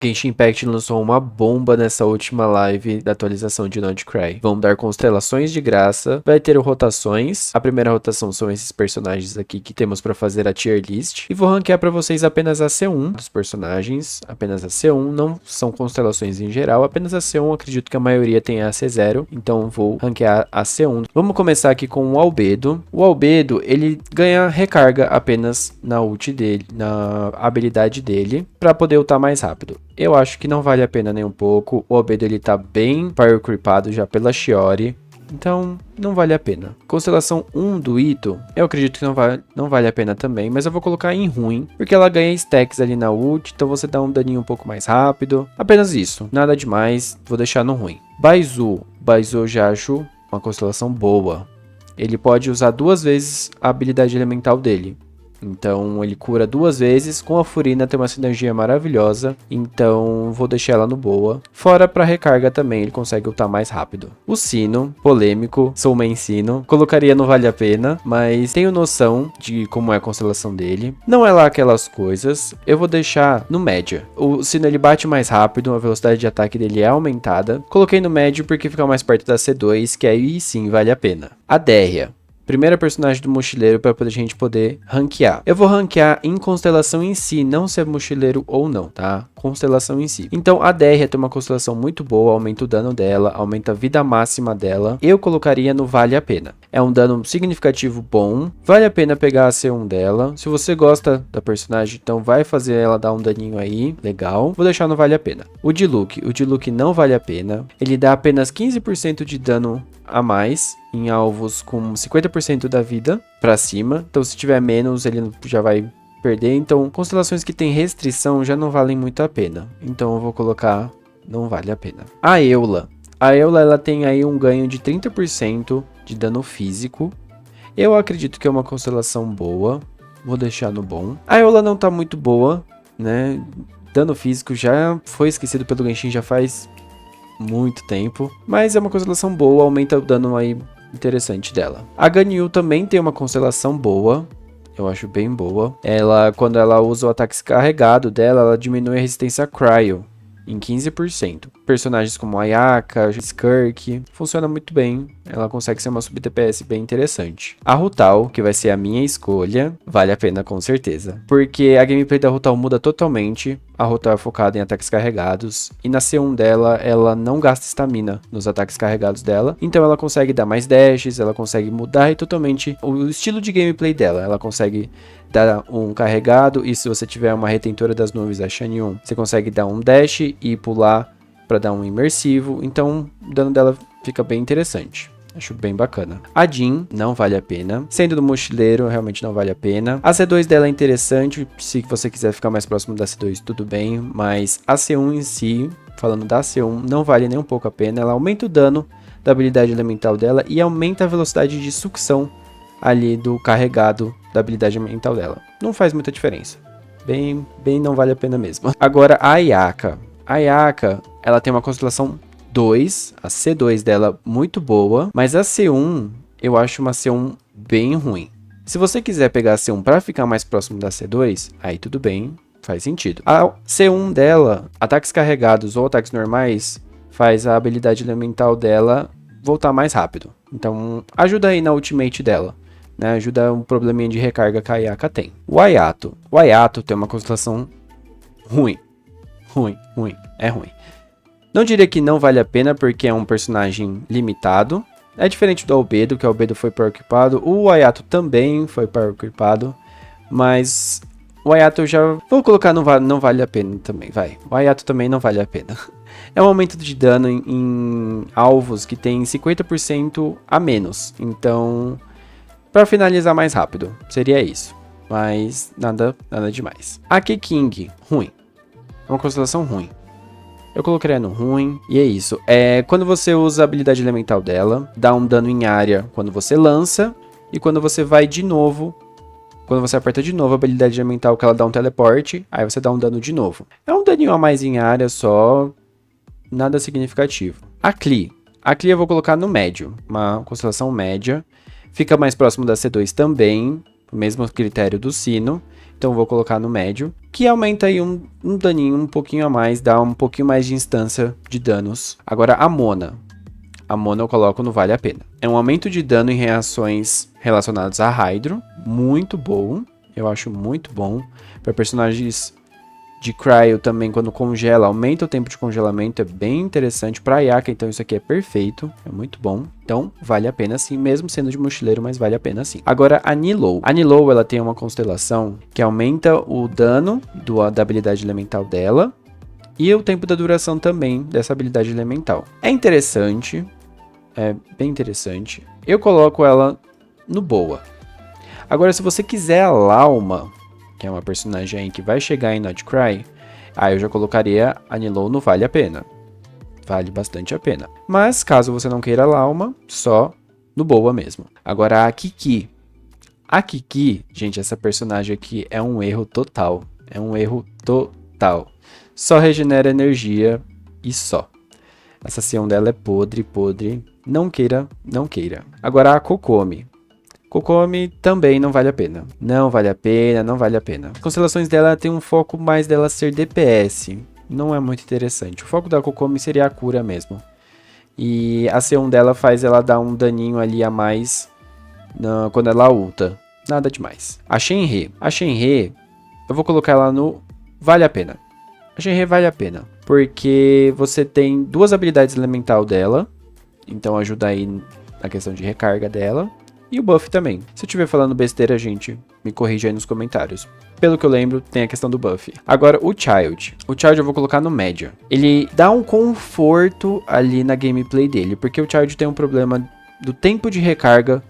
Genshin Impact lançou uma bomba nessa última live da atualização de Not Cry. Vão dar constelações de graça, vai ter rotações. A primeira rotação são esses personagens aqui que temos para fazer a tier list. E vou ranquear para vocês apenas a C1 dos personagens, apenas a C1, não são constelações em geral, apenas a C1, acredito que a maioria tem a C0, então vou ranquear a C1. Vamos começar aqui com o Albedo. O Albedo, ele ganha recarga apenas na ult dele, na habilidade dele, para poder ultar mais rápido. Eu acho que não vale a pena nem um pouco. O Albedo ele tá bem power creepado já pela Shiori. Então, não vale a pena. Constelação 1 do Ito, eu acredito que não vale a pena também, mas eu vou colocar em ruim, porque ela ganha stacks ali na ult, então você dá um daninho um pouco mais rápido. Apenas isso, nada demais, vou deixar no ruim. Baizu eu já acho uma constelação boa. Ele pode usar 2 vezes a habilidade elemental dele. Então ele cura 2 vezes, com a Furina tem uma sinergia maravilhosa, então vou deixar ela no boa. Fora para recarga também, ele consegue ultar mais rápido. O Sino, polêmico, sou main Sino, colocaria no vale a pena, mas tenho noção de como é a constelação dele. Não é lá aquelas coisas, eu vou deixar no média. O Sino ele bate mais rápido, a velocidade de ataque dele é aumentada. Coloquei no médio porque fica mais perto da C2, que aí sim vale a pena. A Déria. Primeira personagem do mochileiro para a gente poder ranquear. Eu vou ranquear em constelação em si, não se é mochileiro ou não, tá? Constelação em si. Então a Déria tem uma constelação muito boa, aumenta o dano dela, aumenta a vida máxima dela. Eu colocaria no vale a pena. É um dano significativo bom, vale a pena pegar a C1 dela. Se você gosta da personagem, então vai fazer ela dar um daninho aí, legal. Vou deixar no vale a pena. O Diluc não vale a pena. Ele dá apenas 15% de dano a mais em alvos com 50% da vida pra cima. Então se tiver menos, ele já vai perder. Então constelações que tem restrição já não valem muito a pena. Então eu vou colocar não vale a pena. A Eula ela tem aí um ganho de 30% de dano físico. Eu acredito que é uma constelação boa. Vou deixar no bom. A Eula não tá muito boa, né? Dano físico já foi esquecido pelo Genshin já faz muito tempo, mas é uma constelação boa, aumenta o dano aí interessante dela. A Ganyu também tem uma constelação boa, eu acho bem boa. Ela, quando ela usa o ataque carregado dela, ela diminui a resistência a Cryo em 15%. Personagens como Ayaka, Skirk, funciona muito bem. Ela consegue ser uma sub-DPS bem interessante. A Rutal, que vai ser a minha escolha, vale a pena com certeza. Porque a gameplay da Rutal muda totalmente. A Rutal é focada em ataques carregados. E na C1 dela, ela não gasta estamina nos ataques carregados dela. Então ela consegue dar mais dashes, ela consegue mudar totalmente o estilo de gameplay dela. Ela consegue dar um carregado, e se você tiver uma retentora das nuvens, a Shanyun, você consegue dar um dash e pular para dar um imersivo. Então o dano dela fica bem interessante. Acho bem bacana. A Jean não vale a pena. Sendo do mochileiro, realmente não vale a pena. A C2 dela é interessante. Se você quiser ficar mais próximo da C2, tudo bem. Mas a C1 em si, falando da C1, não vale nem um pouco a pena. Ela aumenta o dano da habilidade elemental dela e aumenta a velocidade de sucção ali do carregado da habilidade elemental dela. Não faz muita diferença. Bem não vale a pena mesmo. Agora a Ayaka. A Ayaka, ela tem uma constelação 2, a C2 dela muito boa, mas a C1 eu acho uma C1 bem ruim. Se você quiser pegar a C1 para ficar mais próximo da C2, aí tudo bem, faz sentido. A C1 dela, ataques carregados ou ataques normais, faz a habilidade elemental dela voltar mais rápido. Então ajuda aí na ultimate dela, né? Ajuda um probleminha de recarga que a Ayaka tem. O Ayato tem uma constelação ruim. É ruim. Não diria que não vale a pena, porque é um personagem limitado. É diferente do Albedo, que o Albedo foi power equipado. O Ayato também foi power equipado. Mas o Ayato eu já vou colocar não vale a pena também, vai. O Ayato também não vale a pena. É um aumento de dano em alvos que tem 50% a menos. Então, para finalizar mais rápido, seria isso. Mas nada demais. A Keqing, ruim. É uma constelação ruim. Eu colocaria no ruim, e é isso. Quando você usa a habilidade elemental dela, dá um dano em área quando você lança, e quando você vai de novo, quando você aperta de novo a habilidade elemental que ela dá um teleporte, aí você dá um dano de novo. É um daninho a mais em área só, nada significativo. A Klee eu vou colocar no médio, uma constelação média. Fica mais próximo da C2 também, o mesmo critério do sino. Então vou colocar no médio, que aumenta aí um daninho um pouquinho a mais, dá um pouquinho mais de instância de danos. Agora a Mona. A Mona eu coloco no vale a pena. É um aumento de dano em reações relacionadas a Hydro, muito bom. Eu acho muito bom. Para personagens de Cryo também, quando congela, aumenta o tempo de congelamento, é bem interessante. Para Ayaka, então isso aqui é perfeito, é muito bom. Então vale a pena sim, mesmo sendo de mochileiro, mas vale a pena sim. Agora a Nilou. A Nilou, ela tem uma constelação que aumenta o dano da habilidade elemental dela e o tempo da duração também dessa habilidade elemental. É interessante, é bem interessante. Eu coloco ela no boa. Agora, se você quiser a Lauma, que é uma personagem aí que vai chegar em Not Cry, aí eu já colocaria a Nilou no vale a pena. Vale bastante a pena. Mas, caso você não queira a Lauma, só no boa mesmo. Agora, a Kiki. A Kiki, gente, essa personagem aqui é um erro total. É um erro total. Só regenera energia e só. Essa ação dela é podre, podre. Não queira, não queira. Agora, a Kokomi. Kokomi também não vale a pena. Não vale a pena, não vale a pena. As constelações dela tem um foco mais dela ser DPS. Não é muito interessante. O foco da Kokomi seria a cura mesmo. E a C1 dela faz ela dar um daninho ali a mais quando ela ulta. Nada demais. A Shenhe. A Shenhe, eu vou colocar ela no vale a pena. A Shenhe vale a pena. Porque você tem duas habilidades elemental dela. Então ajuda aí na questão de recarga dela. E o buff também. Se eu estiver falando besteira, gente, me corrija aí nos comentários. Pelo que eu lembro, tem a questão do buff. Agora, o Child. O Child eu vou colocar no média. Ele dá um conforto ali na gameplay dele, porque o Child tem um problema do tempo de recarga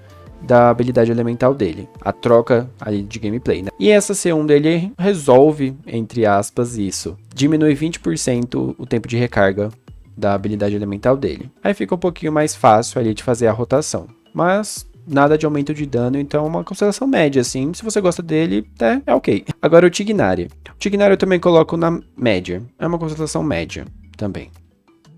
da habilidade elemental dele. A troca ali de gameplay, né? E essa C1 dele resolve, entre aspas, isso. Diminui 20% o tempo de recarga da habilidade elemental dele. Aí fica um pouquinho mais fácil ali de fazer a rotação. Mas nada de aumento de dano, então é uma constelação média, assim. Se você gosta dele, é ok. Agora o Tighnari. O Tighnari eu também coloco na média. É uma constelação média também.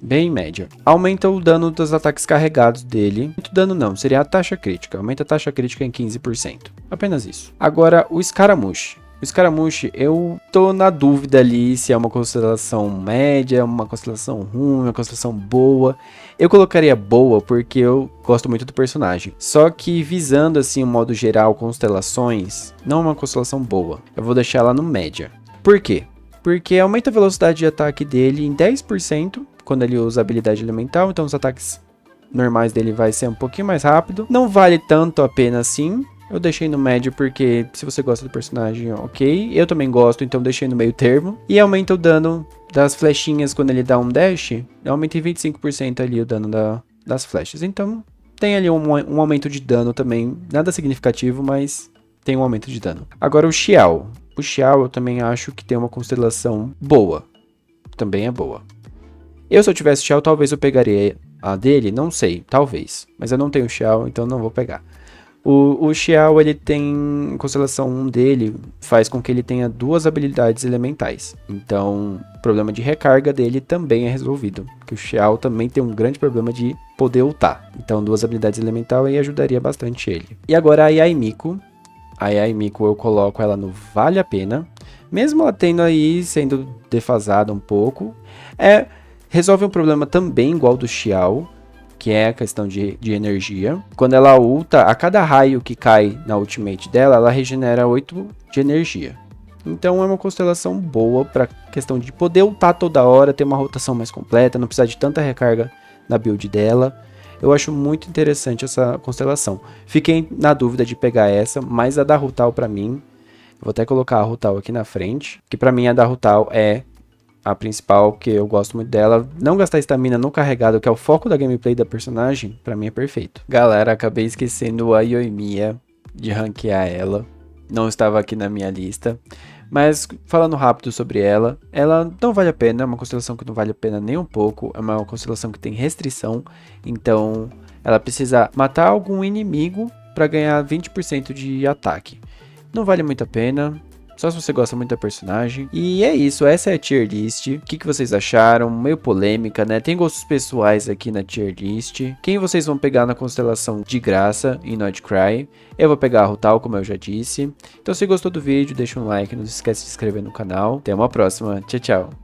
Bem média. Aumenta o dano dos ataques carregados dele. Muito dano não, seria a taxa crítica. Aumenta a taxa crítica em 15%. Apenas isso. Agora o Scaramouche. O Scaramouche, eu tô na dúvida ali se é uma constelação média, uma constelação ruim, uma constelação boa. Eu colocaria boa porque eu gosto muito do personagem. Só que visando assim, o modo geral, constelações, não é uma constelação boa. Eu vou deixar ela no média. Por quê? Porque aumenta a velocidade de ataque dele em 10% quando ele usa a habilidade elemental. Então os ataques normais dele vai ser um pouquinho mais rápido. Não vale tanto a pena assim. Eu deixei no médio porque se você gosta do personagem, ok. Eu também gosto, então deixei no meio termo. E aumenta o dano das flechinhas quando ele dá um dash. Aumenta em 25% ali o dano das flechas. Então tem ali um aumento de dano também. Nada significativo, mas tem um aumento de dano. Agora o Xiao. O Xiao eu também acho que tem uma constelação boa. Também é boa. Se eu tivesse Xiao, talvez eu pegaria a dele. Não sei, talvez. Mas eu não tenho Xiao, então não vou pegar. O Xiao, ele tem, constelação 1 dele, faz com que ele tenha duas habilidades elementais. Então, o problema de recarga dele também é resolvido. Porque o Xiao também tem um grande problema de poder ultar. Então, duas habilidades elementais aí ajudaria bastante ele. E agora a Yaimiko. A Yaimiko eu coloco ela no vale a pena. Mesmo ela tendo aí, sendo defasada um pouco. Resolve um problema também igual do Xiao, que é a questão de energia. Quando ela ulta, a cada raio que cai na ultimate dela, ela regenera 8 de energia. Então é uma constelação boa para questão de poder ultar toda hora, ter uma rotação mais completa, não precisar de tanta recarga na build dela. Eu acho muito interessante essa constelação. Fiquei na dúvida de pegar essa, mas a da Rutal para mim, vou até colocar a Rutal aqui na frente, que para mim a da Rutal é a principal, que eu gosto muito dela. Não gastar estamina no carregado, que é o foco da gameplay da personagem, pra mim é perfeito. Galera, acabei esquecendo a Yoimiya, de ranquear ela. Não estava aqui na minha lista. Mas, falando rápido sobre ela, ela não vale a pena. É uma constelação que não vale a pena nem um pouco. É uma constelação que tem restrição. Então, ela precisa matar algum inimigo pra ganhar 20% de ataque. Não vale muito a pena. só se você gosta muito da personagem. E é isso, essa é a tier list. O que vocês acharam? Meio polêmica, né? Tem gostos pessoais aqui na tier list. Quem vocês vão pegar na constelação de graça em Nodecry? Eu vou pegar a Rutal, como eu já disse. Então se gostou do vídeo, deixa um like, não se esquece de se inscrever no canal. Até uma próxima, tchau, tchau.